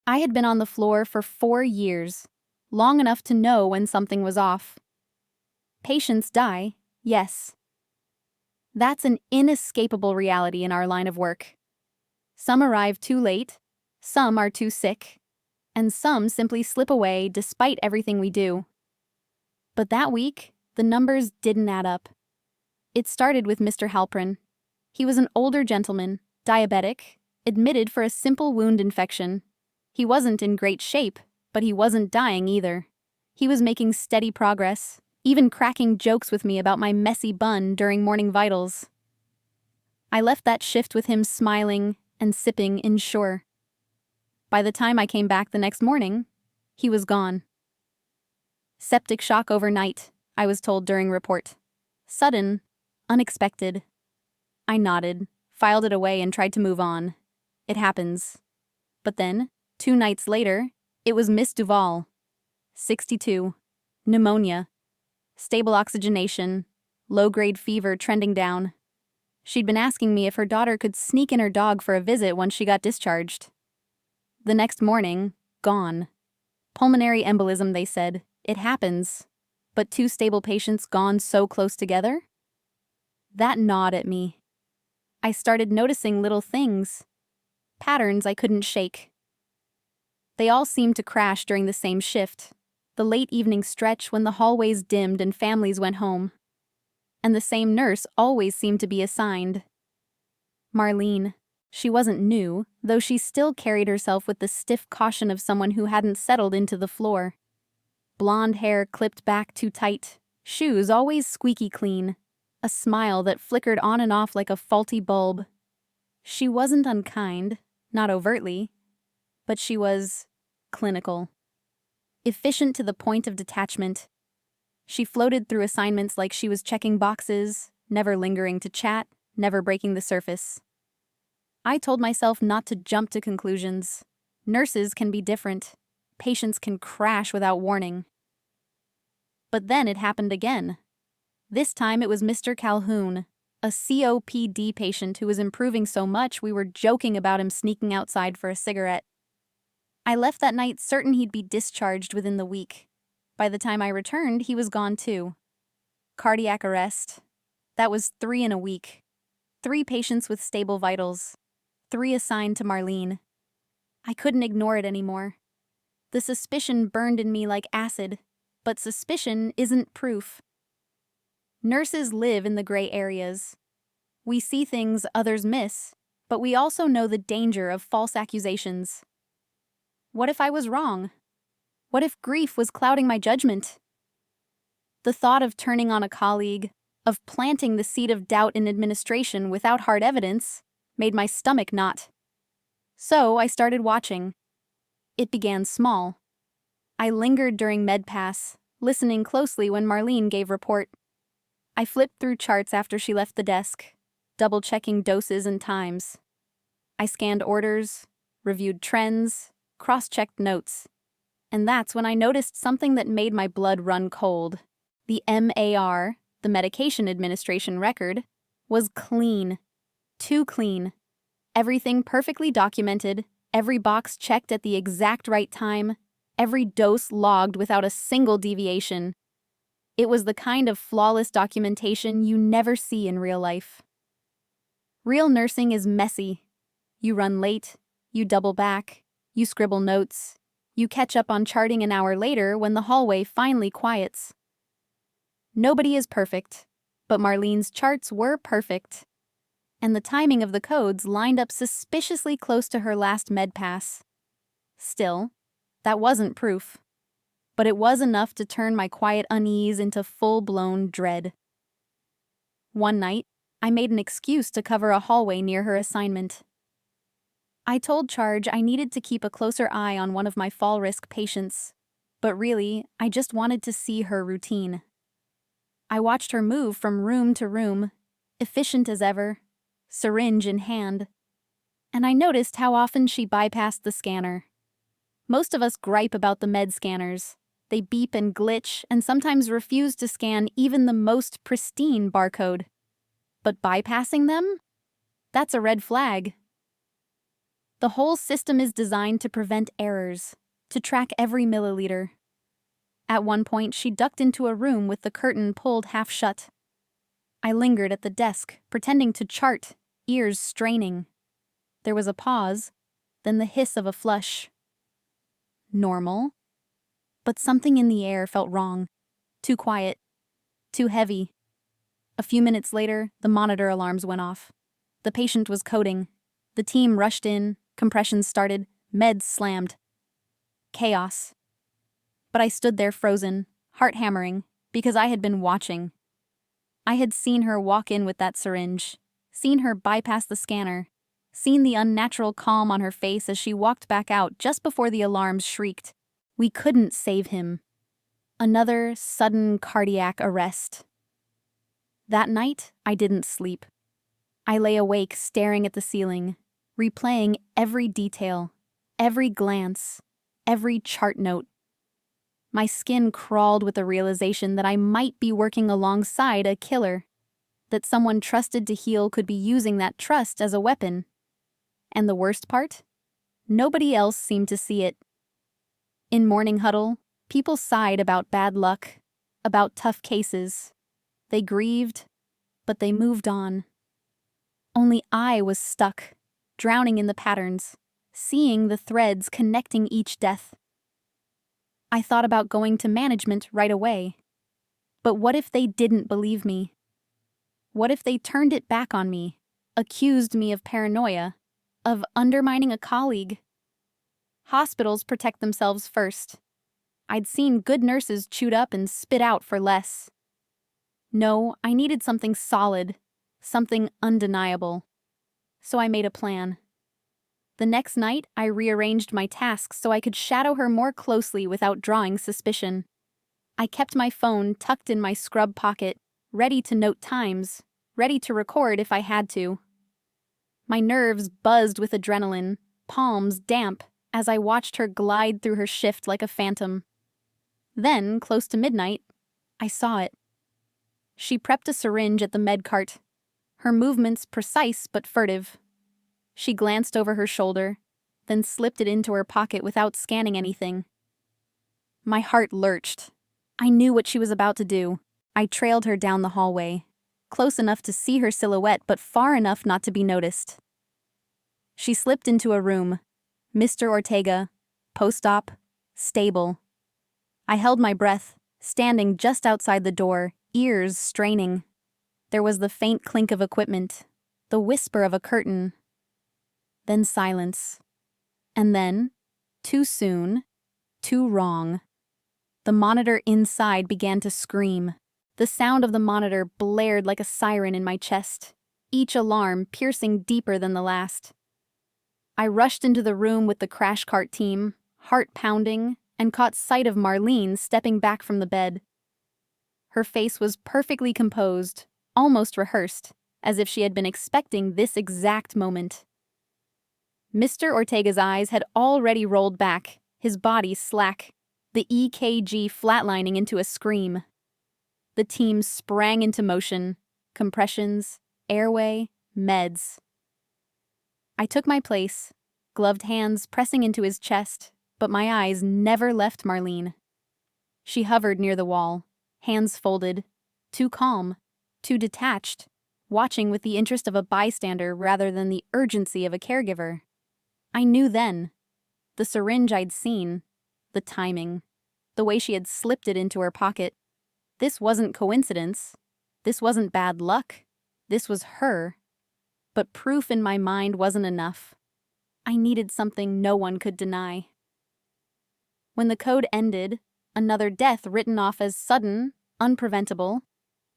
I had been on the floor for 4 years, long enough to know when something was off. Patients die, yes. That's an inescapable reality in our line of work. Some arrive too late, some are too sick, and some simply slip away despite everything we do. But that week, the numbers didn't add up. It started with Mr. Halprin. He was an older gentleman, diabetic, admitted for a simple wound infection. He wasn't in great shape, but he wasn't dying either. He was making steady progress, even cracking jokes with me about my messy bun during morning vitals. I left that shift with him smiling and sipping Ensure. By the time I came back the next morning, he was gone. Septic shock overnight, I was told during report. Sudden, unexpected. I nodded, filed it away and tried to move on. It happens. But then, 2 nights later, it was Miss Duval. 62. Pneumonia. Stable oxygenation. Low-grade fever trending down. She'd been asking me if her daughter could sneak in her dog for a visit once she got discharged. The next morning, gone. Pulmonary embolism, they said. It happens. But 2 stable patients gone so close together? That gnawed at me. I started noticing little things. Patterns I couldn't shake. They all seemed to crash during the same shift. The late evening stretch when the hallways dimmed and families went home. And the same nurse always seemed to be assigned. Marlene. She wasn't new, though she still carried herself with the stiff caution of someone who hadn't settled into the floor. Blonde hair clipped back too tight, shoes always squeaky clean, a smile that flickered on and off like a faulty bulb. She wasn't unkind, not overtly, but she was clinical. Efficient to the point of detachment. She floated through assignments like she was checking boxes, never lingering to chat, never breaking the surface. I told myself not to jump to conclusions. Nurses can be different. Patients can crash without warning. But then it happened again. This time it was Mr. Calhoun, a COPD patient who was improving so much we were joking about him sneaking outside for a cigarette. I left that night certain he'd be discharged within the week. By the time I returned, he was gone too. Cardiac arrest. That was 3 in a week. 3 patients with stable vitals. 3 assigned to Marlene. I couldn't ignore it anymore. The suspicion burned in me like acid, but suspicion isn't proof. Nurses live in the gray areas. We see things others miss, but we also know the danger of false accusations. What if I was wrong? What if grief was clouding my judgment? The thought of turning on a colleague, of planting the seed of doubt in administration without hard evidence, made my stomach knot. So I started watching. It began small. I lingered during MedPass, listening closely when Marlene gave report. I flipped through charts after she left the desk, double-checking doses and times. I scanned orders, reviewed trends, cross-checked notes. And that's when I noticed something that made my blood run cold. The MAR, the Medication Administration record, was clean. Too clean. Everything perfectly documented, every box checked at the exact right time, every dose logged without a single deviation. It was the kind of flawless documentation you never see in real life. Real nursing is messy. You run late, you double back, you scribble notes, you catch up on charting an hour later when the hallway finally quiets. Nobody is perfect, but Marlene's charts were perfect. And the timing of the codes lined up suspiciously close to her last MedPass. Still, that wasn't proof. But it was enough to turn my quiet unease into full-blown dread. One night, I made an excuse to cover a hallway near her assignment. I told Charge I needed to keep a closer eye on one of my fall-risk patients, but really, I just wanted to see her routine. I watched her move from room to room, efficient as ever, syringe in hand, and I noticed how often she bypassed the scanner. Most of us gripe about the med scanners. They beep and glitch and sometimes refuse to scan even the most pristine barcode. But bypassing them? That's a red flag. The whole system is designed to prevent errors, to track every milliliter. At one point, she ducked into a room with the curtain pulled half shut. I lingered at the desk, pretending to chart, ears straining. There was a pause, then the hiss of a flush. Normal. But something in the air felt wrong. Too quiet. Too heavy. A few minutes later, the monitor alarms went off. The patient was coding. The team rushed in, compressions started, meds slammed. Chaos. But I stood there frozen, heart hammering, because I had been watching. I had seen her walk in with that syringe, seen her bypass the scanner, seen the unnatural calm on her face as she walked back out just before the alarms shrieked. We couldn't save him. Another sudden cardiac arrest. That night, I didn't sleep. I lay awake staring at the ceiling, replaying every detail, every glance, every chart note. My skin crawled with the realization that I might be working alongside a killer, that someone trusted to heal could be using that trust as a weapon. And the worst part? Nobody else seemed to see it. In Morning Huddle, people sighed about bad luck, about tough cases. They grieved, but they moved on. Only I was stuck, drowning in the patterns, seeing the threads connecting each death. I thought about going to management right away. But what if they didn't believe me? What if they turned it back on me, accused me of paranoia, of undermining a colleague? Hospitals protect themselves first. I'd seen good nurses chewed up and spit out for less. No, I needed something solid, something undeniable. So I made a plan. The next night, I rearranged my tasks so I could shadow her more closely without drawing suspicion. I kept my phone tucked in my scrub pocket, ready to note times, ready to record if I had to. My nerves buzzed with adrenaline, palms damp, as I watched her glide through her shift like a phantom. Then, close to midnight, I saw it. She prepped a syringe at the med cart, her movements precise but furtive. She glanced over her shoulder, then slipped it into her pocket without scanning anything. My heart lurched. I knew what she was about to do. I trailed her down the hallway, close enough to see her silhouette but far enough not to be noticed. She slipped into a room. Mr. Ortega, post-op, stable. I held my breath, standing just outside the door, ears straining. There was the faint clink of equipment, the whisper of a curtain. Then silence. And then, too soon, too wrong. The monitor inside began to scream. The sound of the monitor blared like a siren in my chest, each alarm piercing deeper than the last. I rushed into the room with the crash cart team, heart pounding, and caught sight of Marlene stepping back from the bed. Her face was perfectly composed, almost rehearsed, as if she had been expecting this exact moment. Mr. Ortega's eyes had already rolled back, his body slack, the EKG flatlining into a scream. The team sprang into motion, compressions, airway, meds. I took my place, gloved hands pressing into his chest, but my eyes never left Marlene. She hovered near the wall, hands folded, too calm, too detached, watching with the interest of a bystander rather than the urgency of a caregiver. I knew then. The syringe I'd seen, the timing, the way she had slipped it into her pocket. This wasn't coincidence. This wasn't bad luck. This was her. But proof in my mind wasn't enough. I needed something no one could deny. When the code ended, another death written off as sudden, unpreventable,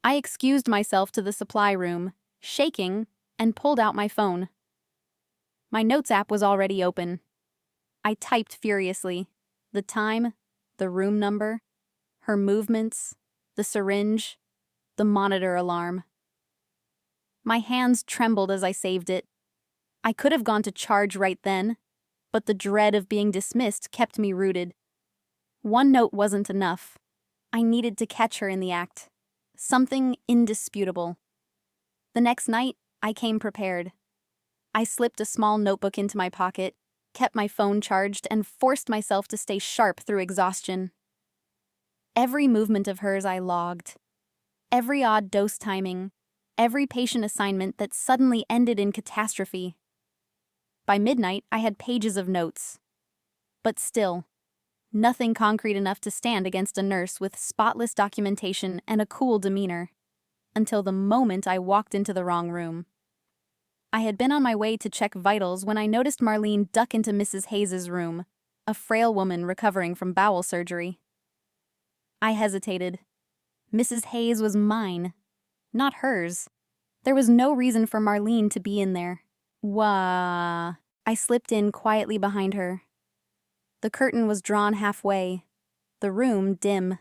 I excused myself to the supply room, shaking, and pulled out my phone. My notes app was already open. I typed furiously. The time, the room number, her movements, the syringe, the monitor alarm. My hands trembled as I saved it. I could have gone to charge right then, but the dread of being dismissed kept me rooted. One note wasn't enough. I needed to catch her in the act. Something indisputable. The next night, I came prepared. I slipped a small notebook into my pocket, kept my phone charged, and forced myself to stay sharp through exhaustion. Every movement of hers I logged. Every odd dose timing. Every patient assignment that suddenly ended in catastrophe. By midnight, I had pages of notes. But still, nothing concrete enough to stand against a nurse with spotless documentation and a cool demeanor. Until the moment I walked into the wrong room. I had been on my way to check vitals when I noticed Marlene duck into Mrs. Hayes's room, a frail woman recovering from bowel surgery. I hesitated. Mrs. Hayes was mine, not hers. There was no reason for Marlene to be in there. Wah. I slipped in quietly behind her. The curtain was drawn halfway, the room dim.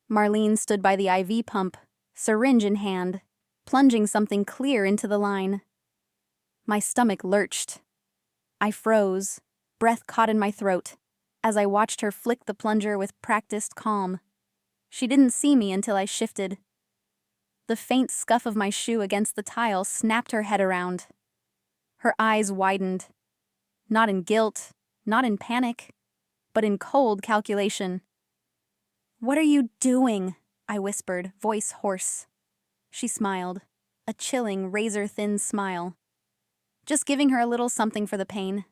Marlene stood by the IV pump, syringe in hand, plunging something clear into the line. My stomach lurched. I froze, breath caught in my throat, as I watched her flick the plunger with practiced calm. She didn't see me until I shifted. The faint scuff of my shoe against the tile snapped her head around. Her eyes widened. Not in guilt, not in panic, but in cold calculation. "What are you doing?" I whispered, voice hoarse. She smiled, a chilling, razor-thin smile. "Just giving her a little something for the pain."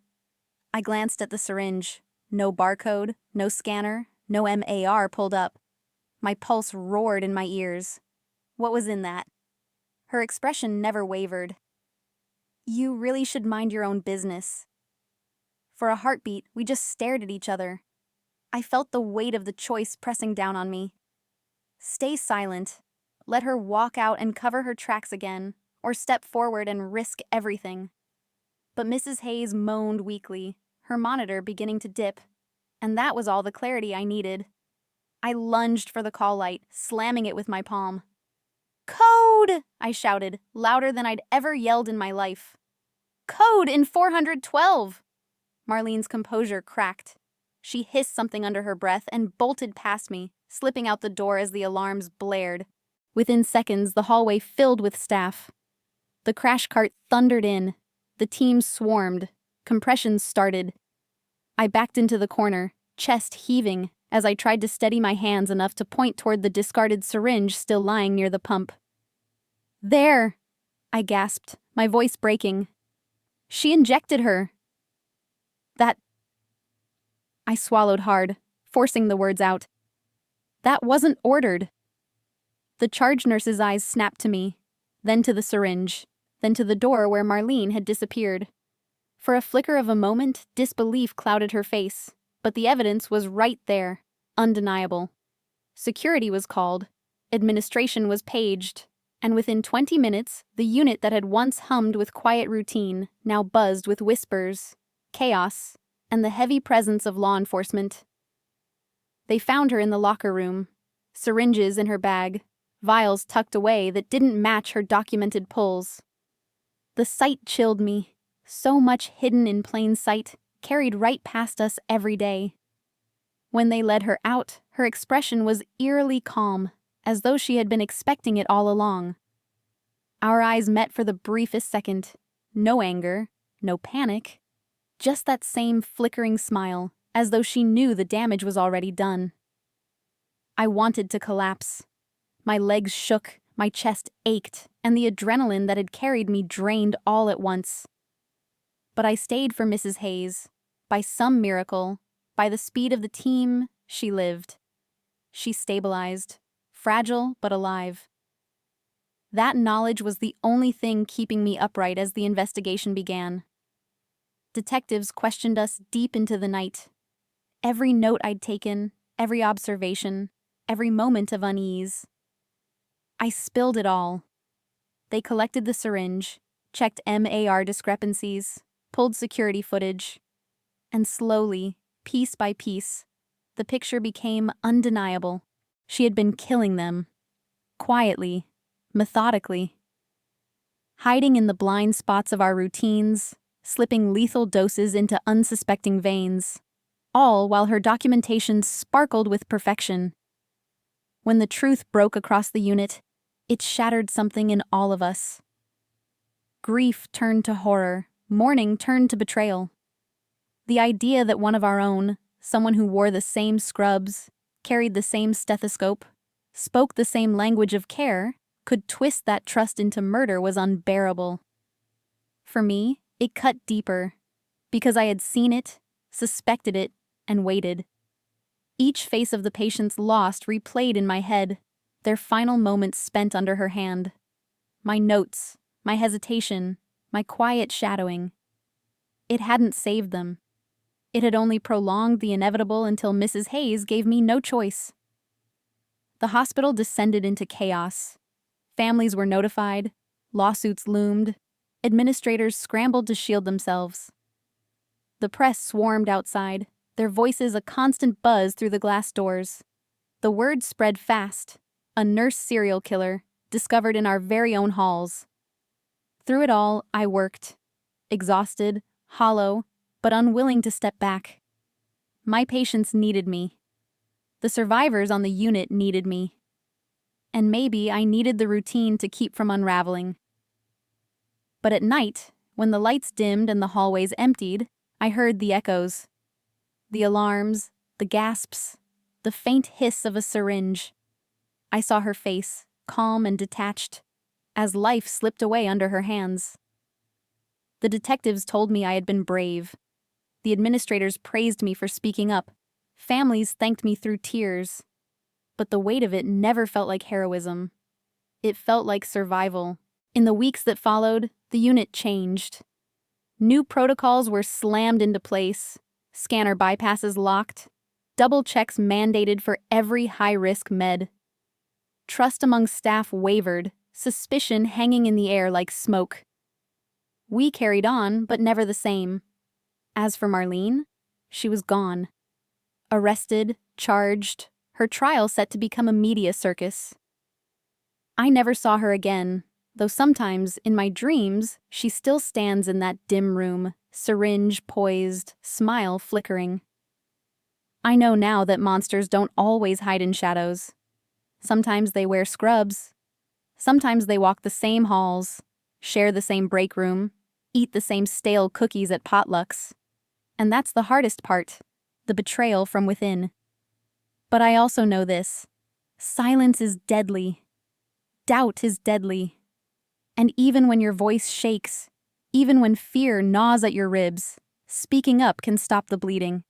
I glanced at the syringe. No barcode, no scanner, no MAR pulled up. My pulse roared in my ears. What was in that? Her expression never wavered. "You really should mind your own business." For a heartbeat, we just stared at each other. I felt the weight of the choice pressing down on me. Stay silent. Let her walk out and cover her tracks again, or step forward and risk everything. But Mrs. Hayes moaned weakly, her monitor beginning to dip, and that was all the clarity I needed. I lunged for the call light, slamming it with my palm. "Code!" I shouted, louder than I'd ever yelled in my life. "Code in 412!" Marlene's composure cracked. She hissed something under her breath and bolted past me, slipping out the door as the alarms blared. Within seconds, the hallway filled with staff. The crash cart thundered in. The team swarmed. Compressions started. I backed into the corner, chest heaving, as I tried to steady my hands enough to point toward the discarded syringe still lying near the pump. "There!" I gasped, my voice breaking. "She injected her." "That..." I swallowed hard, forcing the words out. "That wasn't ordered." The charge nurse's eyes snapped to me, then to the syringe, then to the door where Marlene had disappeared. For a flicker of a moment, disbelief clouded her face, but the evidence was right there, undeniable. Security was called, administration was paged, and within 20 minutes, the unit that had once hummed with quiet routine now buzzed with whispers, chaos, and the heavy presence of law enforcement. They found her in the locker room, syringes in her bag, vials tucked away that didn't match her documented pulls. The sight chilled me. So much hidden in plain sight, carried right past us every day. When they led her out, her expression was eerily calm, as though she had been expecting it all along. Our eyes met for the briefest second. No anger, no panic, just that same flickering smile, as though she knew the damage was already done. I wanted to collapse. My legs shook, my chest ached, and the adrenaline that had carried me drained all at once. But I stayed for Mrs. Hayes. By some miracle, by the speed of the team, she lived. She stabilized, fragile but alive. That knowledge was the only thing keeping me upright as the investigation began. Detectives questioned us deep into the night. Every note I'd taken, every observation, every moment of unease. I spilled it all. They collected the syringe, checked MAR discrepancies, pulled security footage, and slowly, piece by piece, the picture became undeniable. She had been killing them. Quietly, methodically. Hiding in the blind spots of our routines, slipping lethal doses into unsuspecting veins, all while her documentation sparkled with perfection. When the truth broke across the unit, it shattered something in all of us. Grief turned to horror, mourning turned to betrayal. The idea that one of our own, someone who wore the same scrubs, carried the same stethoscope, spoke the same language of care, could twist that trust into murder was unbearable. For me, it cut deeper, because I had seen it, suspected it, and waited. Each face of the patients lost replayed in my head, their final moments spent under her hand. My notes, my hesitation, my quiet shadowing. It hadn't saved them. It had only prolonged the inevitable until Mrs. Hayes gave me no choice. The hospital descended into chaos. Families were notified, lawsuits loomed, administrators scrambled to shield themselves. The press swarmed outside, their voices a constant buzz through the glass doors. The word spread fast. A nurse serial killer, discovered in our very own halls. Through it all, I worked. Exhausted, hollow, but unwilling to step back. My patients needed me. The survivors on the unit needed me. And maybe I needed the routine to keep from unraveling. But at night, when the lights dimmed and the hallways emptied, I heard the echoes. The alarms, the gasps, the faint hiss of a syringe. I saw her face, calm and detached, as life slipped away under her hands. The detectives told me I had been brave. The administrators praised me for speaking up. Families thanked me through tears. But the weight of it never felt like heroism. It felt like survival. In the weeks that followed, the unit changed. New protocols were slammed into place, scanner bypasses locked, double checks mandated for every high-risk med. Trust among staff wavered, suspicion hanging in the air like smoke. We carried on, but never the same. As for Marlene, she was gone. Arrested, charged, her trial set to become a media circus. I never saw her again, though sometimes, in my dreams, she still stands in that dim room, syringe poised, smile flickering. I know now that monsters don't always hide in shadows. Sometimes they wear scrubs. Sometimes they walk the same halls, share the same break room, eat the same stale cookies at potlucks. And that's the hardest part, the betrayal from within. But I also know this. Silence is deadly. Doubt is deadly. And even when your voice shakes, even when fear gnaws at your ribs, speaking up can stop the bleeding.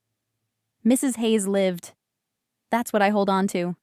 Mrs. Hayes lived. That's what I hold on to.